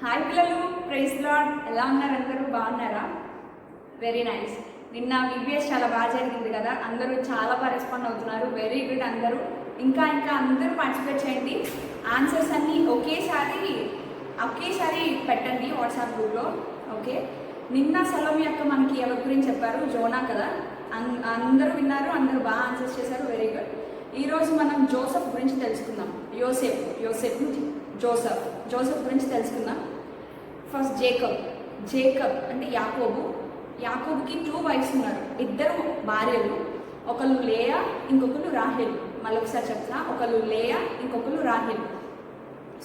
Hi పిల్లలు, praise lord. ఎలా ఉన్నారు? అందరూ బాగున్నారా? Very nice. నిన్న విబిఎస్ చాలా బాగా జరిగింది కదా, అందరూ చాలా బాగా రెస్పాండ్ అవుతున్నారు. Very good. అందరూ ఇంకా అందరూ పార్టిసిపేట్ చేయండి. ఆన్సర్స్ అన్నీ ఒకేసారి పెట్టండి వాట్సాప్ గ్రూప్లో. ఓకే. నిన్న సలోమి అక్క మనకి ఎవరి గురించి చెప్పారు? జోనా కదా. అందరూ విన్నారు, అందరూ బాగా ఆన్సర్స్ చేశారు. Very good. ఈరోజు మనం జోసెఫ్ గురించి తెలుసుకుందాం. జోసెఫ్ గురించి తెలుసుకుందాం. ఫస్ట్ జేకబ్ అంటే యాకోబుకి 2 వైఫ్స్ ఉన్నారు. 2 భార్యలు. ఒకళ్ళు లేయా, ఇంకొకళ్ళు రాహేలు. మళ్ళీ ఒకసారి చెప్తున్నా, ఒకళ్ళు లేయా, ఇంకొకళ్ళు రాహేలు.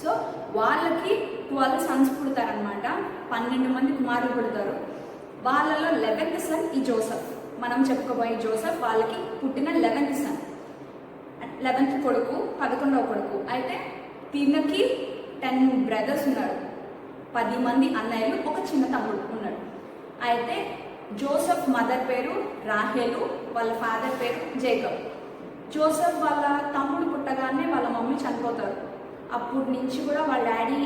సో వాళ్ళకి 12 సన్స్ పుడతారనమాట. 12 మంది కుమారులు పుడతారు. వాళ్ళలో 11th సన్ ఈ జోసెఫ్. మనం చెప్పుకోబోయే జోసెఫ్ వాళ్ళకి పుట్టిన 11th సన్, 11th కొడుకు, 11వ కొడుకు. అయితే తినకి 10 బ్రదర్స్ ఉన్నారు. 10 మంది అన్నయ్యలు, ఒక చిన్న తమ్ముడు ఉన్నాడు. అయితే జోసెఫ్ మదర్ పేరు రాహేలు, వాళ్ళ ఫాదర్ పేరు జేకబ్. జోసెఫ్ వాళ్ళ తమ్ముడు పుట్టగానే వాళ్ళ మమ్మీ చనిపోతారు. అప్పటి నుంచి కూడా వాళ్ళ డాడీ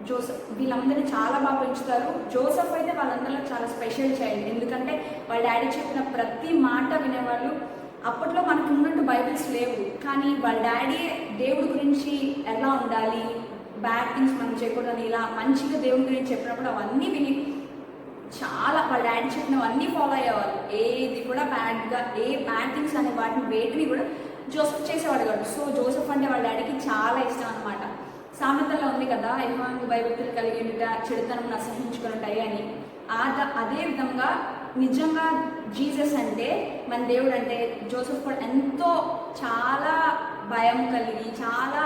జోసెఫ్ వీళ్ళందరినీ చాలా బాగా పెంచుతారు. జోసెఫ్ అయితే వాళ్ళందరిలో చాలా స్పెషల్ చైల్డ్. ఎందుకంటే వాళ్ళ డాడీ చెప్పిన ప్రతి మాట వినేవాళ్ళు. అప్పట్లో మనకు ఉన్నట్టు బైబిల్స్ లేవు, కానీ వాళ్ళ డాడీ దేవుడి గురించి ఎలా ఉండాలి, బ్యాడ్ థింగ్స్ మనం చేయకూడదని, ఇలా మంచిగా దేవుడి గురించి చెప్పినప్పుడు అవన్నీ విని చాలా వాళ్ళ డాడీ చెప్పినవన్నీ ఫాలో అయ్యేవాళ్ళు. ఏది కూడా బ్యాడ్ థింగ్స్ అనే వాటిని వేటిని కూడా జోసెఫ్ చేసేవాడు కాదు. సో జోసెఫ్ అంటే వాళ్ళ డాడీకి చాలా ఇష్టం అనమాట. సామెతల్లో ఉంది కదా, యెహోవాకు భయభక్తులు కలిగి ఉండుట, చెడుతనం అసహించుకున్నట్టాయి అని. అదే విధంగా నిజంగా జీసస్ అంటే, మన దేవుడు అంటే, జోసెఫ్ కూడా ఎంతో చాలా భయం కలిగి, చాలా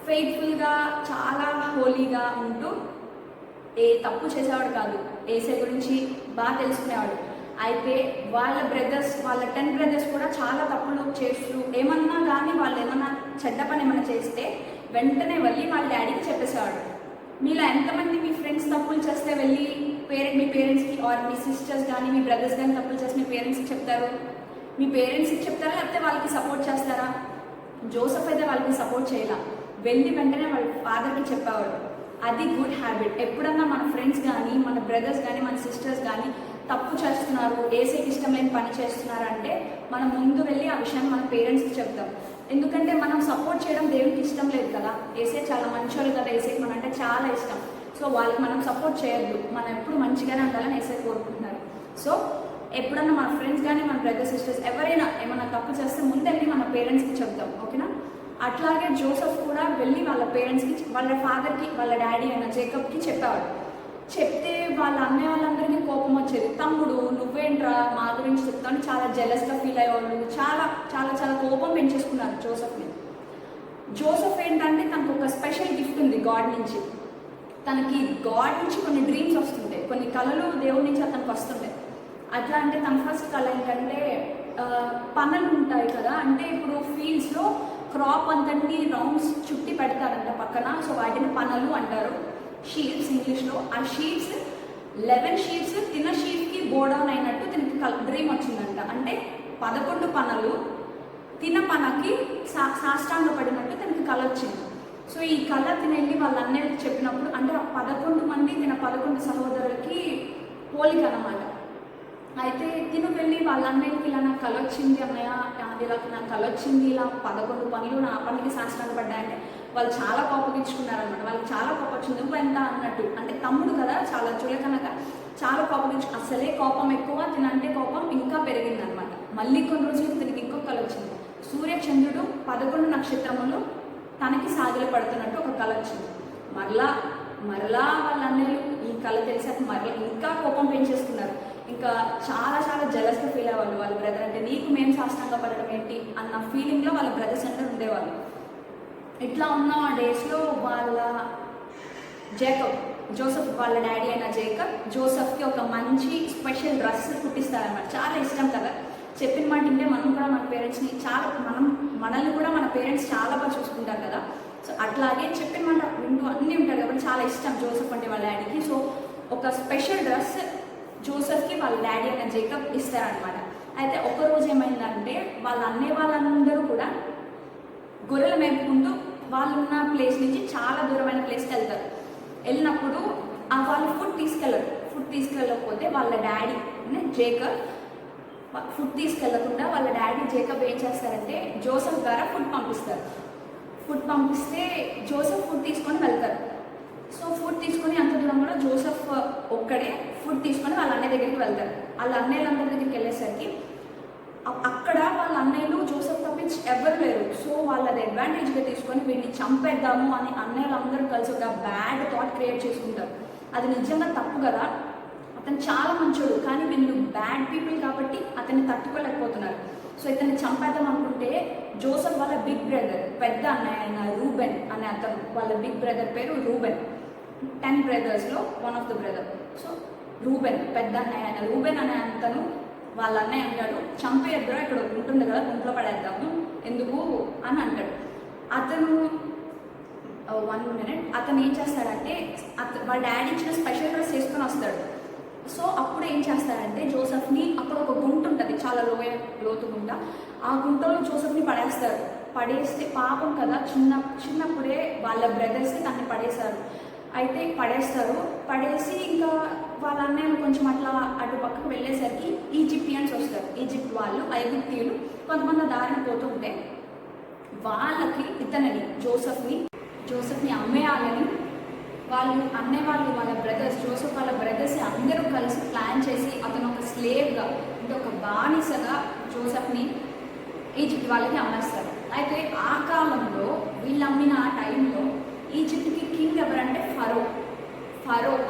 ఫెయిత్ఫుల్గా, చాలా హోలీగా ఉంటూ ఏ తప్పు చేసేవాడు కాదు. ఏసై గురించి బాగా తెలుసుకునేవాడు. అయితే వాళ్ళ 10 బ్రదర్స్ కూడా చాలా తప్పులు చేస్తూ, ఏమన్నా కానీ వాళ్ళు ఏమన్నా చెడ్డ పని ఏమన్నా చేస్తే వెంటనే వెళ్ళి వాళ్ళ డాడీకి చెప్పేసేవాడు. మీలో ఎంతమంది మీ ఫ్రెండ్స్ తప్పులు చేస్తే వెళ్ళి మీ పేరెంట్స్కి ఆర్ మీ సిస్టర్స్ కానీ మీ బ్రదర్స్ కానీ తప్పులు చేస్తే మీ పేరెంట్స్కి చెప్తారు? మీ పేరెంట్స్కి చెప్తారా, లేకపోతే వాళ్ళకి సపోర్ట్ చేస్తారా? జోసెఫ్ అయితే వాళ్ళకి సపోర్ట్ చేయాల, వెళ్ళి వెంటనే వాళ్ళ ఫాదర్కి చెప్పేవాడు. అది గుడ్ హ్యాబిట్. ఎప్పుడన్నా మన ఫ్రెండ్స్ కానీ, మన బ్రదర్స్ కానీ, మన సిస్టర్స్ కానీ తప్పు చేస్తున్నారు, ఏసైకి ఇష్టం లేని పని చేస్తున్నారు అంటే మనం ముందు వెళ్ళి ఆ విషయాన్ని మన పేరెంట్స్కి చెప్తాం. ఎందుకంటే మనం సపోర్ట్ చేయడం దేవుడికి ఇష్టం లేదు కదా. ఏసై చాలా మంచోళ్ళు కదా, ఏసైకి మన అంటే చాలా ఇష్టం. సో వాళ్ళకి మనం సపోర్ట్ చేయొద్దు. మనం ఎప్పుడు మంచిగానే ఉండాలని ఏసై కోరుకుంటున్నారు. సో ఎప్పుడన్నా మన ఫ్రెండ్స్ కానీ, మన బ్రదర్ సిస్టర్స్ ఎవరైనా ఏమైనా తప్పు చేస్తే ముందెళ్ళి మన పేరెంట్స్కి చెప్తాం. ఓకేనా? అట్లాగే జోసెఫ్ కూడా వెళ్ళి వాళ్ళ పేరెంట్స్కి, వాళ్ళ ఫాదర్కి, వాళ్ళ డాడీ అయిన జేకబ్కి చెప్పేవాడు. చెప్తే వాళ్ళ అన్నయ్య వాళ్ళందరికీ కోపం వచ్చేది. తమ్ముడు నువ్వేంట్రా మా గురించి చెప్తాను, చాలా జెలస్గా ఫీల్ అయ్యేవాళ్ళు. చాలా చాలా చాలా కోపం పెంచేసుకున్నారు జోసెఫ్ని. జోసెఫ్ ఏంటంటే తనకు ఒక స్పెషల్ గిఫ్ట్ ఉంది గాడ్ నుంచి. తనకి గాడ్ నుంచి కొన్ని డ్రీమ్స్ వస్తుంటాయి, కొన్ని కళలు దేవుడి నుంచి అతనికి వస్తుంటాయి. అట్లా అంటే తన ఫస్ట్ కళ ఏంటంటే, పనులు ఉంటాయి కదా, అంటే ఇప్పుడు ఫీల్డ్స్లో క్రాప్ అంతటిని రౌండ్స్ చుట్టి పెడతారంట పక్కన. సో వాటిని పనులు అంటారు, షీట్స్ ఇంగ్లీష్లో. ఆ షీట్స్ 11 షీట్స్ తిన్న షీట్కి బోడౌన్ అయినట్టు తనకి డ్రీమ్ వచ్చిందంట. అంటే 11 పనులు తిన్న పనకి సాష్టాంగ పడినట్టు తనకి కళ వచ్చింది. సో ఈ కళ తినెళ్ళి వాళ్ళ అన్నయ్యకి చెప్పినప్పుడు, అంటే ఆ 11 మంది 11 సహోదరులకి పోలిక అనమాట. అయితే తిను వెళ్ళి వాళ్ళ అన్నయ్యకి, ఇలా నాకు కళ వచ్చింది అన్నయ్య, ఇలా నాకు కళ వచ్చింది, ఇలా 11 పనులు నా పనికి సాష్టాంగ పడ్డాయంటే వాళ్ళు చాలా కోపగించుకున్నారనమాట. వాళ్ళకి చాలా కోపం వచ్చింది. నువ్వు ఎంత అన్నట్టు, అంటే తమ్ముడు కదా, చాలా చులకనక చాలా అసలే కోపం ఎక్కువ, తినంటే కోపం ఇంకా పెరిగిందనమాట. మళ్ళీ కొన్ని రోజులు తిరిగి ఇంకొక కళ వచ్చింది. సూర్యచంద్రుడు 11 నక్షత్రములు తనకి సాగిల పడుతున్నట్టు ఒక కళ వచ్చింది. మరలా వాళ్ళ అన్నయ్యలు ఈ కళ తెలిసాక మరలా ఇంకా కోపం పెంచేసుకున్నారు. ఇంకా చాలా చాలా జలస్గా ఫీల్ అయ్యేవాళ్ళు. వాళ్ళ బ్రదర్ అంటే నీకు మేము సాష్టాంగ పడడం ఏంటి అన్న ఫీలింగ్లో వాళ్ళ బ్రదర్స్ అంటే ఉండేవాళ్ళు. ఇట్లా ఉన్న ఆ డేస్లో వాళ్ళ జోసెఫ్ వాళ్ళ డాడీ అయిన జోసెఫ్కి ఒక మంచి స్పెషల్ డ్రెస్ కుట్టిస్తారన్నమాట. చాలా ఇష్టం కదా, చెప్పిన మాట వింటే మనం కూడా మన పేరెంట్స్ని మనల్ని కూడా మన పేరెంట్స్ చాలా బాగా చూసుకుంటారు కదా. సో అట్లాగే చెప్పిన మాట వింటూ అన్నీ ఉంటారు కాబట్టి చాలా ఇష్టం జోసెఫ్ అంటే వాళ్ళ డాడీకి. సో ఒక స్పెషల్ డ్రెస్ జోసెఫ్కి వాళ్ళ డాడీ అయిన జేకబ్ ఇస్తారనమాట. అయితే ఒకరోజు ఏమైందంటే, వాళ్ళ అన్నయ్య వాళ్ళందరూ కూడా గొర్రెలు మేపుకుంటూ వాళ్ళున్న ప్లేస్ నుంచి చాలా దూరమైన ప్లేస్కి వెళ్తారు. వెళ్ళినప్పుడు వాళ్ళు ఫుడ్ తీసుకెళ్ళకపోతే వాళ్ళ డాడీ జేకబ్ ఫుడ్ తీసుకెళ్లకుండా వాళ్ళ డాడీ జేకబ్ ఏం చేస్తారంటే జోసెఫ్ ద్వారా ఫుడ్ పంపిస్తే జోసెఫ్ ఫుడ్ తీసుకొని వెళ్తారు. సో ఫుడ్ తీసుకొని అంత దూరం కూడా జోసెఫ్ ఒక్కడే ఫుడ్ తీసుకొని వాళ్ళ అన్నయ్య దగ్గరికి వెళ్తారు. వాళ్ళ అన్నయ్యలందరి దగ్గరికి వెళ్ళేసరికి అక్కడ వాళ్ళ అన్నయ్యలు జోసెఫ్ తప్పించి ఎవరు లేరు. సో వాళ్ళది అడ్వాంటేజ్గా తీసుకొని వీడిని చంపేద్దాము అని అన్నయ్యలందరూ కలిసి ఒక బ్యాడ్ థాట్ క్రియేట్ చేసుకుంటారు. అది నిజంగా తప్పు కదా, అతను చాలా మంచోడు, కానీ వీళ్ళు బ్యాడ్ పీపుల్ కాబట్టి అతన్ని తట్టుకోలేకపోతున్నారు. సో ఇతన్ని చంపేద్దాం అనుకుంటే జోసెఫ్ వాళ్ళ బిగ్ బ్రదర్ పెద్ద అన్నయ్య అయిన రూబెన్ అనే అతను, వాళ్ళ బిగ్ బ్రదర్ పేరు రూబెన్, 10 బ్రదర్స్లో one of the brother. So Reuben పెద్ద అన్నయ్య అయిన రూబెన్ అనే అతను వాళ్ళ అన్నయ్య అంటాడు, చంపేద్దరో ఇక్కడ ఉంటుంది కదా గుంట్లో పడేద్దాము ఎందుకు అని అంటాడు. అతను 1 minute అతను ఏం చేస్తాడంటే వాళ్ళ డాడీ ఇచ్చిన స్పెషల్ డ్రెస్ వేసుకొని వస్తాడు. సో అప్పుడు ఏం చేస్తారంటే జోసెఫ్ని అక్కడ ఒక గుంట ఉంటుంది, చాలా లోతు గుంట, ఆ గుంటలో జోసెఫ్ని పడేస్తే పాపం కదా, చిన్నప్పుడే వాళ్ళ బ్రదర్స్కి తనని పడేసి ఇంకా వాళ్ళ అన్నయ్యలు కొంచెం అట్లా అటు పక్కకు వెళ్ళేసరికి ఈజిప్టియన్స్ వస్తారు. ఈజిప్ట్ వాళ్ళు, ఐగుప్తీయులు కొంతమంది దారిన పోతుంటే వాళ్ళకి జోసెఫ్ని అమ్మేయాలని వాళ్ళ బ్రదర్స్, జోసెఫ్ వాళ్ళ బ్రదర్స్ అందరూ కలిసి ప్లాన్ చేసి అతను ఒక స్లేవ్గా అంటే ఒక బానిసగా జోసెఫ్ని ఈజిప్ట్ వాళ్ళకి అమ్మేస్తారు. అయితే ఆ కాలంలో వీళ్ళు అమ్మిన ఆ టైంలో ఈజిప్ట్కి కింగ్ ఎవరంటే ఫరో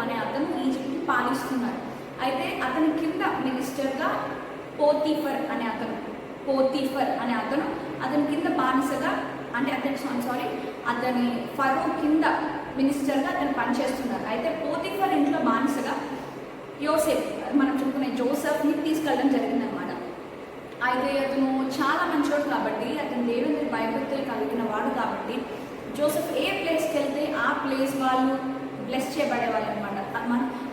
అనే అతను ఈజిప్ట్ని పాలిస్తున్నారు. అయితే అతని కింద మినిస్టర్గా పోతీఫర్ అనే అతను అతని కింద బానిసగా అంటే అతని ఫరో కింద మినిస్టర్గా అతను పనిచేస్తున్నారు. అయితే పోతీఫర్ ఇంట్లో బానిసగా యోసేఫ్ మనం చెప్పుకునే జోసెఫ్ని తీసుకెళ్ళడం జరిగిందనమాట. అయితే అతను చాలా మంచివాడు కాబట్టి, అతను దేవుని భయభక్తులు కలిగిన వాడు కాబట్టి జోసెఫ్ ఏ ప్లేస్కి వెళ్తే ఆ ప్లేస్ వాళ్ళు బ్లెస్ చేయబడేవాళ్ళు అనమాట.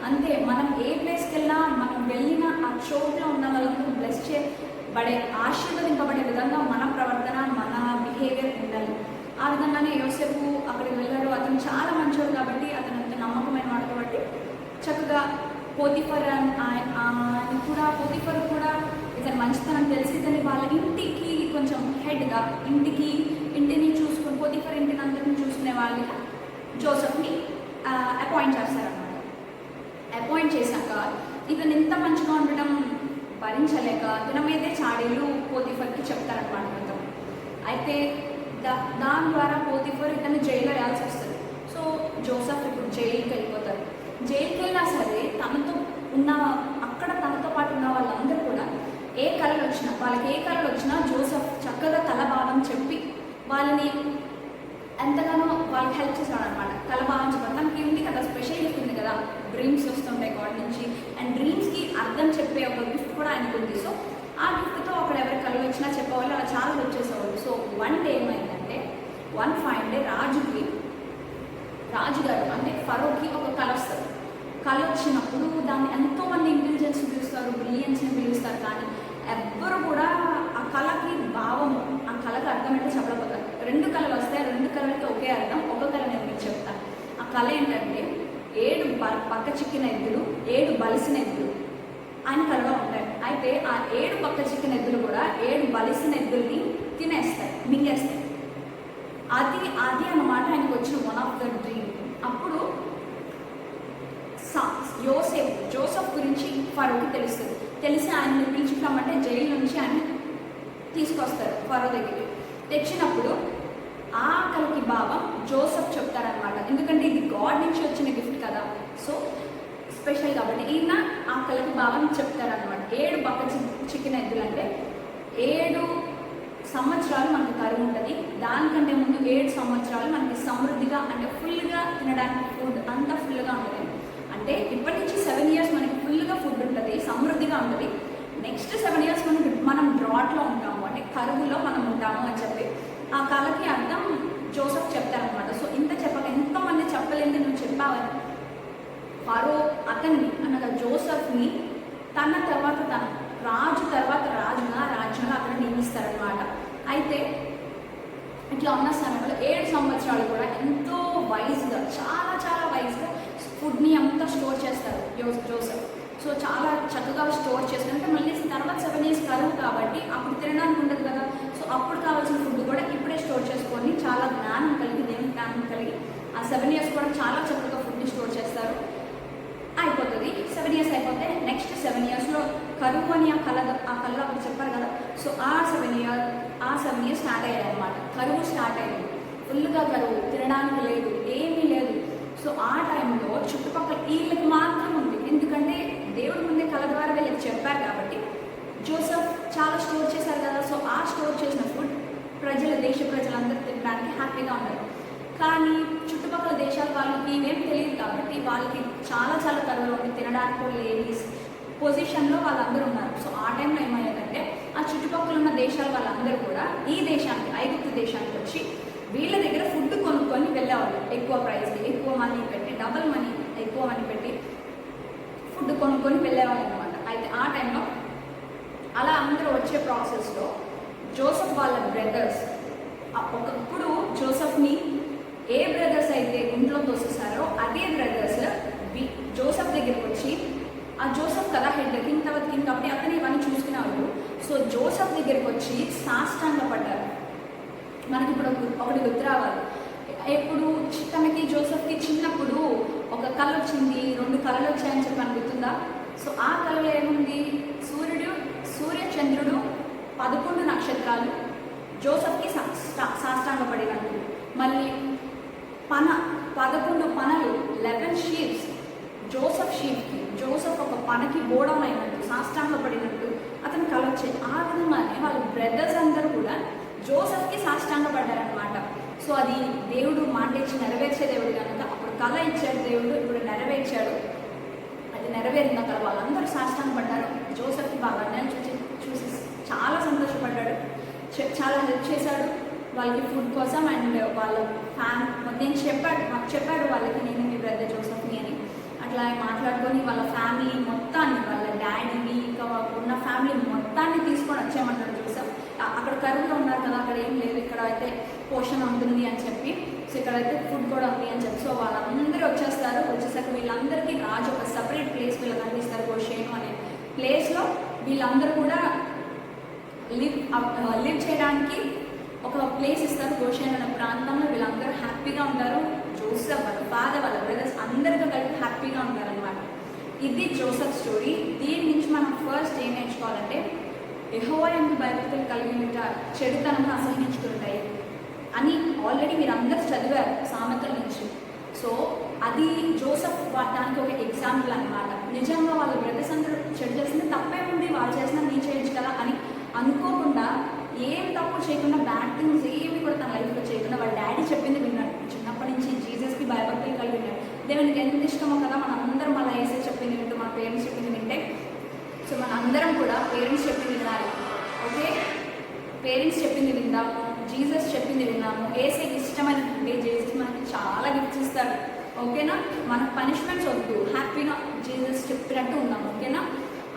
అంతే, మనం ఏ ప్లేస్కి వెళ్ళినా మనం వెళ్ళిన ఆ చోట్ల ఉన్న వాళ్ళందరూ బ్లెస్ ఆశీర్వదింపబడే విధంగా మన ప్రవర్తన, మన బిహేవియర్ ఉండాలి. ఆ విధంగానే యోసేపు అక్కడికి వెళ్ళాడు. అతను చాలా మంచివాడు కాబట్టి, అతను అంత నమ్మకమైన వాడు కాబట్టి చక్కగా పోతీఫర్ కూడా ఇతను మంచితనం తెలిసి ఇతని వాళ్ళ ఇంటికి కొంచెం హెడ్గా ఇంటిని చూసుకుని పోతీఫర్ ఇంటిని అందరినీ చూసుకునే వాళ్ళకి జోసెఫ్ని అపాయింట్ చేస్తారన్నమాట. అపాయింట్ చేశాక ఇతను ఇంత మంచిగా ఉండడం భరించలేక తన మీదే చాడీలు పోతీఫర్కి చెప్తారనమాట మొత్తం. అయితే దాని ద్వారా పోతీఫర్ ఇతను జైల్లో వేయాల్సి వస్తుంది. సో జోసెఫ్ ఇప్పుడు జైలుకి వెళ్ళిపోతారు. జైలుకి వెళ్ళినా సరే తనతో పాటు ఉన్న వాళ్ళందరూ కూడా వాళ్ళకి ఏ కళలు వచ్చినా జోసెఫ్ చక్కగా తలభావం చెప్పి వాళ్ళని ఎంతగానో వాళ్ళకి హెల్ప్ చేస్తాడు అనమాట. తలభావం చెప్పాలి, తనకి ఉంది కదా, స్పెషల్ గిఫ్ట్ ఉంది కదా, డ్రీమ్స్ వస్తుంటాయి గాడ్ నుంచి, అండ్ డ్రీమ్స్కి అర్థం చెప్పే ఒక గిఫ్ట్ కూడా ఆయనకు ఉంది. సో ఆ గిఫ్ట్తో అక్కడ ఎవరికి కళలు వచ్చినా చెప్పేవాళ్ళు, అలా చాలా హెల్ప్ చేసేవాళ్ళు. సో వన్ డే ఏమైందంటే, వన్ ఫైన్ డే రాజుగారు అంటే ఫరోకి ఒక కళ వస్తుంది. కళ వచ్చినప్పుడు దాన్ని ఎంతోమంది ఇంటెలిజెన్స్ పిలుస్తారు, బ్రిలియన్స్ని పిలుస్తారు, కానీ ఎవ్వరు కూడా ఆ కళకి భావము, ఆ కళకి అర్థం అంటే చెప్పలేకపోతారు. 2 కళలు వస్తాయి, 2 కళలకి ఒకే అర్థం. ఒక కళ నేను మీకు చెప్తాను. ఆ కళ ఏంటంటే 7 పక్క చిక్కిన ఎద్దులు, 7 బలిసిన ఎద్దులు అని కళగా ఉంటాయి. అయితే ఆ 7 పక్క చిక్కిన ఎద్దులు కూడా 7 బలిసిన ఎద్దుల్ని మింగేస్తాయి. అది అన్నమాట ఆయనకు వచ్చిన వన్ ఆఫ్ ద డ్రీమ్. అప్పుడు జోసెఫ్ గురించి ఫరోకి తెలిసి ఆయన్ని పిలుచుకున్నామంటే జైలు నుంచి ఆయన తీసుకొస్తారు ఫరో దగ్గరికి. తెచ్చినప్పుడు ఆ కళకి భావం జోసెఫ్ చెప్తారనమాట. ఎందుకంటే ఇది గాడ్ నుంచి వచ్చిన గిఫ్ట్ కదా, సో స్పెషల్ కాబట్టి ఈయన ఆ కళకి భావం చెప్తారనమాట. 7 పక్క చిక్కిన ఎద్దులు అంటే 7 సంవత్సరాలు మనకు కరువు ఉంటుంది. దానికంటే ముందు 7 సంవత్సరాలు మనకి సమృద్ధిగా అంటే ఫుల్గా తినడానికి ఫుడ్ అంతా ఫుల్గా ఉంటుంది. అంటే ఇప్పటి నుంచి 7 years మనకి ఫుల్గా ఫుడ్ ఉంటుంది, సమృద్ధిగా ఉంటుంది. నెక్స్ట్ 7 years మనం డ్రాట్లో ఉంటాము, అంటే కరువులో మనం ఉంటాము అని చెప్పి ఆ కళకి అర్థం జోసెఫ్ చెప్తారనమాట. సో ఇంత చెప్పక ఎంతోమంది చెప్పలేదు, నువ్వు చెప్పావని ఫరో అతన్ని అనగా జోసెఫ్ని తన రాజు తర్వాత రాజుగా అతను నియమిస్తారనమాట. అయితే ఇట్లా ఉన్న సమయంలో 7 సంవత్సరాలు కూడా ఎంతో వైజ్గా చాలా వైజ్గా స్టోర్ చేస్తారు జోసెఫ్. సో చాలా చక్కగా స్టోర్ చేసుకుంటే మళ్ళీ తర్వాత 7 years కరువు కాబట్టి అప్పుడు తినడానికి ఉండదు కదా. సో అప్పుడు కావాల్సిన ఫుడ్ కూడా ఇప్పుడే స్టోర్ చేసుకొని చాలా జ్ఞానం కలిగి, దేవుని జ్ఞానం కలిగి ఆ 7 years కూడా చాలా చక్కగా ఫుడ్ని స్టోర్ చేస్తారు. అయిపోతుంది 7 years అయిపోతే నెక్స్ట్ 7 yearsలో కరువు అని ఆ కళ అప్పుడు చెప్పారు కదా. సో ఆ 7 years స్టార్ట్ అయ్యాయి అనమాట. కరువు స్టార్ట్ అయ్యింది, ఫుల్గా కరువు, తినడానికి లేదు, ఏమీ లేదు. సో ఆ టైంలో చుట్టుపక్కల వీళ్ళకి మాత్రం ఉంది, ఎందుకంటే దేవుడి ముందే కళ ద్వారా వీళ్ళకి చెప్పారు కాబట్టి. జోసెఫ్ చాలా స్టోర్ చేశారు కదా. సో ఆ స్టోర్ చేసిన ఫుడ్ దేశ ప్రజలందరూ తినడానికి హ్యాపీగా ఉన్నారు. కానీ చుట్టుపక్కల దేశాల వాళ్ళకి ఇవేం తెలియదు కాబట్టి వాళ్ళకి చాలా చాలా కరువులో ఉండి తినడానికి లేని పొజిషన్లో వాళ్ళందరూ ఉన్నారు. సో ఆ టైంలో ఏమయ్యేదంటే ఆ చుట్టుపక్కల ఉన్న దేశాల వాళ్ళందరూ కూడా ఈ దేశానికి, ఐగుప్తు దేశానికి వచ్చి వీళ్ళ దగ్గర ఫుడ్ కొనుక్కొని వెళ్ళేవాళ్ళు. ఎక్కువ ప్రైస్, ఎక్కువ మనీ పెట్టి, డబుల్ మనీ, ఎక్కువ మనీ పెట్టి ఫుడ్ కొనుక్కొని వెళ్ళేవాళ్ళు అనమాట. అయితే ఆ టైంలో అలా అందరూ వచ్చే ప్రాసెస్లో జోసెఫ్ వాళ్ళ బ్రదర్స్, ఒకప్పుడు జోసెఫ్ని ఏ బ్రదర్స్ అయితే ఇంట్లో తోసేసారో అదే బ్రదర్స్ జోసెఫ్ దగ్గరికి వచ్చి, ఆ జోసెఫ్ కదా హెడ్, కింగ్ తర్వాత కింగ్ కాబట్టి అతను ఇవన్నీ చూసుకునేవాళ్ళు. సో జోసెఫ్ దగ్గరికి వచ్చి సాష్టాంగ పడ్డారు. మనకి ఇప్పుడు ఒకటి గుర్తు రావాలి. ఎప్పుడు తనకి జోసెఫ్కి చిన్నప్పుడు ఒక కళ వచ్చింది, 2 కళలు వచ్చాయని చెప్పి గుర్తుందా. సో ఆ కళలో ఏముంది, సూర్య చంద్రుడు 11 నక్షత్రాలు జోసెఫ్కి సాష్టాంగ పడినట్టు, మళ్ళీ 11 పనలు 11 షీప్స్ జోసెఫ్ ఒక పనకి బోడం అయినట్టు, సాష్టాంగ పడినట్టు అతను కళ వచ్చాయి. ఆ విధంగానే వాళ్ళ బ్రదర్స్ అందరూ కూడా జోసెఫ్కి సాష్టాంగ పడ్డారనమాట. సో అది దేవుడు మాట ఇచ్చి నెరవేర్చే దేవుడు కనుక అప్పుడు కళ ఇచ్చాడు దేవుడు, ఇప్పుడు నెరవేర్చాడు. అది నెరవేరిన కళ వాళ్ళందరూ సాష్టాంగ పడ్డారు. జోసెఫ్కి బాగా చూసి చాలా సంతోషపడ్డాడు, చాలా హెల్ప్ చేశాడు వాళ్ళకి ఫుడ్ కోసం. అండ్ వాళ్ళ చెప్పాడు వాళ్ళకి, నేను మీ బ్రదర్ జోసెఫ్ని అని. అట్లా మాట్లాడుకొని వాళ్ళ ఫ్యామిలీ మొత్తాన్ని, వాళ్ళ డాడీని, ఇంకా ఉన్న ఫ్యామిలీ మొత్తాన్ని తీసుకొని వచ్చామంటాడు జోసెఫ్. అక్కడ కరువులో ఉన్నారు కదా, అక్కడ ఏం లేదు, ఇక్కడ అయితే పోషణ ఉంటుంది అని చెప్పి, సో ఇక్కడైతే ఫుడ్ కూడా ఉంది అని చెప్పి, సో వాళ్ళందరూ వచ్చేసాక వీళ్ళందరికీ రాజు ఒక సపరేట్ ప్లేస్ వీళ్ళకి అందిస్తారు. గోషేను అనే ప్లేస్లో వీళ్ళందరూ కూడా లివ్ చేయడానికి ఒక ప్లేస్ ఇస్తారు. గోషేను అనే ప్రాంతంలో వీళ్ళందరూ హ్యాపీగా ఉంటారు. జోసెఫ్ వాళ్ళ ఫాదర్, వాళ్ళ బ్రదర్స్ అందరితో కలిపి హ్యాపీగా ఉంటారనమాట. ఇది జోసెఫ్ స్టోరీ. దీని నుంచి మనం ఫస్ట్ ఏం నేర్చుకోవాలంటే, యెహోవా యందు భయభక్తులు కలిగిన చెడుతనంగా అసహించుకుంటాయి అని ఆల్రెడీ మీరు అందరూ చదివారు సామెతల నుంచి. సో అది జోసెఫ్ దానికి ఒక ఎగ్జాంపుల్ అనమాట. నిజంగా వాళ్ళ బ్రదర్స్ అందరూ చెడు చేసింది తప్పే ఉంది, వాళ్ళు చేసిన నీ చేయొచ్చు కదా అని అనుకోకుండా, ఏం తప్పు చేయకుండా, బ్యాడ్ థింగ్స్ ఏమి కూడా తన లైఫ్లో చేయకుండా వాళ్ళ డాడీ చెప్పింది విన్నాడు. చిన్నప్పటి నుంచి జీసస్కి భయభక్తులు కలిగి విన్నాడు. దేవునికి ఎంత ఇష్టమో కదా, మన అందరం అలా ఏసే చెప్పింది వింటూ, మన పేరెంట్స్ చెప్పింది వింటే. సో మన అందరం కూడా పేరెంట్స్ చెప్పింది వినాలి. ఓకే, పేరెంట్స్ చెప్పింది విందాము, జీసస్ చెప్పింది విన్నాము. ఏసైకి ఇష్టమైనటువంటి జీసస్ మనకి చాలా గిఫ్ట్స్ ఇస్తాడు. ఓకేనా, మనకు పనిష్మెంట్స్ వద్దు, హ్యాపీగా జీసస్ చెప్పినట్టు ఉన్నాము. ఓకేనా,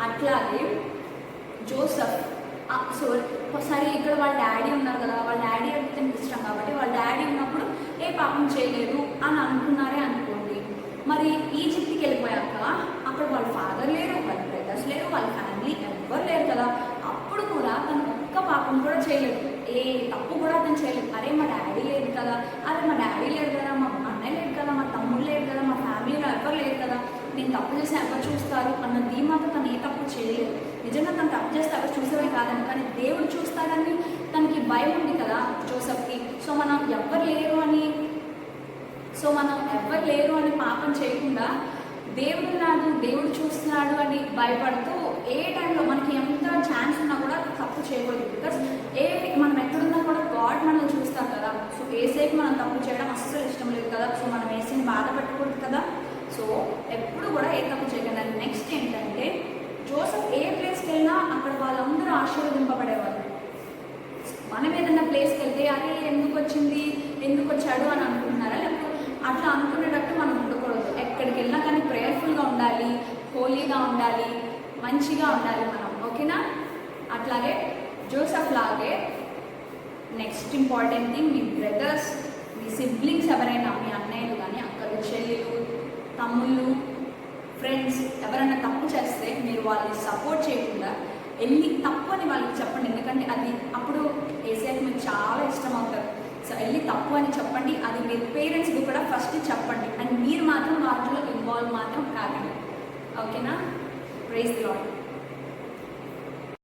అట్లాగే జోసెఫ్ సరే ఇక్కడ వాళ్ళ డాడీ ఉన్నారు కదా, వాళ్ళ డాడీ అంటే ఇష్టం కాబట్టి వాళ్ళ డాడీ ఉన్నప్పుడు ఏ పాపం చేయలేదు అని అనుకున్నారే అనుకోండి. మరి ఈజిప్ట్కి వెళ్ళిపోయాక అక్కడ వాళ్ళ ఫాదర్ లేరు, వాళ్ళ బ్రదర్స్ లేరు, వాళ్ళ ఫ్యామిలీ ఎవ్వరు లేరు కదా. అప్పుడు కూడా తను ఒక్క పాపం కూడా చేయలేదు, ఏ తప్పు కూడా అతను చేయలేదు. అరే మా డాడీ లేదు కదా, అరే మా డాడీ లేరు కదా, మా అన్నయ్య లేదు కదా, మా తమ్ముడు లేదు కదా, మా ఫ్యామిలీలో ఎవరు లేరు కదా, నేను తప్పు చేసి ఎవరు చూస్తారు అన్న ధీమాతో తను ఏ తప్పు చేయలేదు. నిజంగా తను తప్పు చేస్తే ఎవరు చూసేవే కాదని, కానీ దేవుడు చూస్తాడని తనకి భయం ఉంది కదా జోసెఫ్కి. సో మనం ఎవ్వరు లేరు అని పాపం చేయకుండా దేవుడు చూస్తున్నాడు అని భయపడుతూ ఏ టైంలో మనకి ఎంత ఛాన్స్ ఉన్నా కూడా తప్పు చేయకూడదు. బికాస్ మనం ఎక్కడున్నా కూడా గాడ్ మనల్ని చూస్తాం కదా. సో ఏసైకి మనం తప్పు చేయడం అస్సలు ఇష్టం లేదు కదా. సో మనం ఏసైని బాధ పెట్టకూడదు కదా. సో ఎప్పుడు కూడా ఏ తప్పు చేయకుండా. నెక్స్ట్ ఏంటంటే, జోసెఫ్ ఏ ప్లేస్కి వెళ్ళినా అక్కడ వాళ్ళందరూ ఆశీర్వదింపబడేవాళ్ళు. మనం ఏదైనా ప్లేస్కి వెళ్తే అరే ఎందుకు వచ్చాడు అని అనుకుంటున్నారా, లేకపోతే అట్లా అనుకునేటట్టు మనం ఉండకూడదు. ఎక్కడికి వెళ్ళినా కానీ ప్రేయర్ఫుల్గా ఉండాలి, హోలీగా ఉండాలి, మంచిగా ఉండాలి మనం. ఓకేనా, అట్లాగే జోసెఫ్ లాగే నెక్స్ట్ ఇంపార్టెంట్ థింగ్, మీ బ్రదర్స్, మీ సిబ్లింగ్స్ ఎవరైనా, మీ అన్నయ్యలు కానీ, అక్కలు, చెల్లెలు, తమ్ముళ్ళు, ఫ్రెండ్స్ ఎవరైనా తప్పు చేస్తే మీరు వాళ్ళని సపోర్ట్ చేయకుండా వెళ్ళి తప్పు అని వాళ్ళకి చెప్పండి. ఎందుకంటే అది అప్పుడు ఏసీఐకి మీకు చాలా ఇష్టం అవుతారు. సో వెళ్ళి తప్పు అని చెప్పండి. అది మీరు పేరెంట్స్కి కూడా ఫస్ట్ చెప్పండి. అండ్ మీరు మాత్రం వాటిలో ఇన్వాల్వ్ మాత్రం కాకండి. ఓకేనా? Praise the lord.